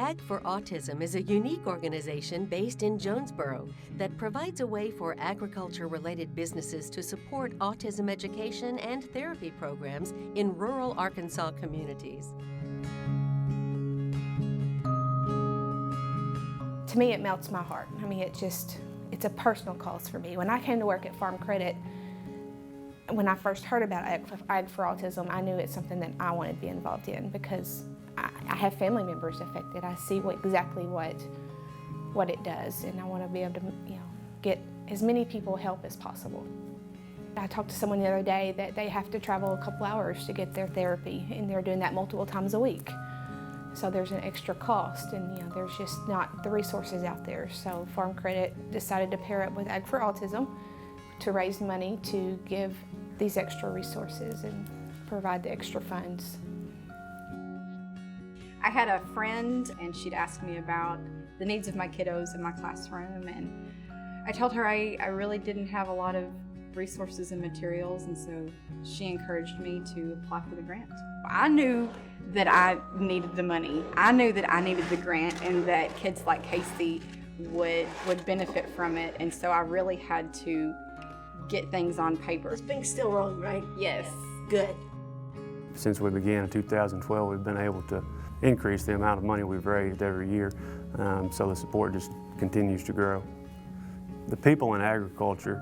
Ag for Autism is a unique organization based in Jonesboro that provides a way for agriculture-related businesses to support autism education and therapy programs in rural Arkansas communities. To me, it melts my heart. I mean, it's a personal cause for me. When I came to work at Farm Credit, when I first heard about Ag for Autism, I knew it's something that I wanted to be involved in because I have family members affected. I see exactly what it does, and I want to be able to, get as many people help as possible. I talked to someone the other day that they have to travel a couple hours to get their therapy, and they're doing that multiple times a week. So there's an extra cost, and there's just not the resources out there. So Farm Credit decided to pair up with Ag for Autism to raise money to give these extra resources and provide the extra funds. I had a friend, and she'd asked me about the needs of my kiddos in my classroom, and I told her I really didn't have a lot of resources and materials, and so she encouraged me to apply for the grant. I knew that I needed the money. I knew that I needed the grant and that kids like Casey would benefit from it, and so I really had to get things on paper. This thing's still rolling, right? Yes. Good. Since we began in 2012, we've been able to increase the amount of money we've raised every year, so the support just continues to grow. The people in agriculture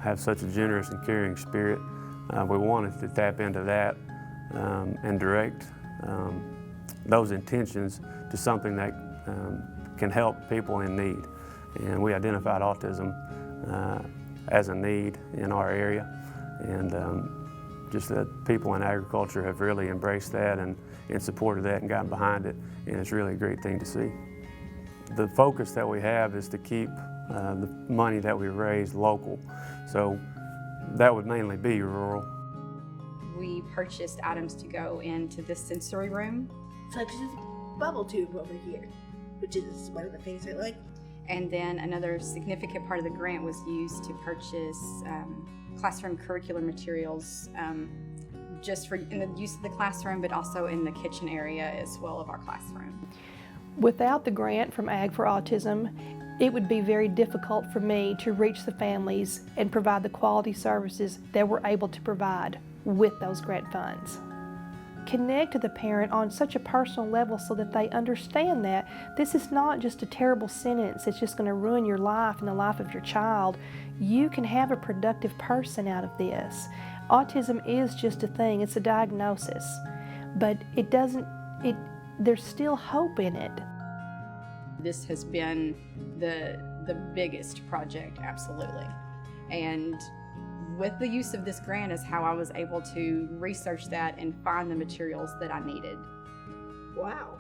have such a generous and caring spirit. We wanted to tap into that and direct those intentions to something that can help people in need. And we identified autism as a need in our area, and just that people in agriculture have really embraced that and supported that and gotten behind it, and it's really a great thing to see. The focus that we have is to keep the money that we raise local, so that would mainly be rural. We purchased items to go into the sensory room. Such as a bubble tube over here, which is one of the things I like. And then another significant part of the grant was used to purchase classroom curricular materials, just for in the use of the classroom, but also in the kitchen area as well of our classroom. Without the grant from Ag for Autism, it would be very difficult for me to reach the families and provide the quality services that we're able to provide with those grant funds. Connect to the parent on such a personal level so that they understand that this is not just a terrible sentence that's just going to ruin your life and the life of your child. You can have a productive person out of this. Autism is just a thing, it's a diagnosis, but there's still hope in it. This has been the biggest project, absolutely. And with the use of this grant is how I was able to research that and find the materials that I needed. Wow.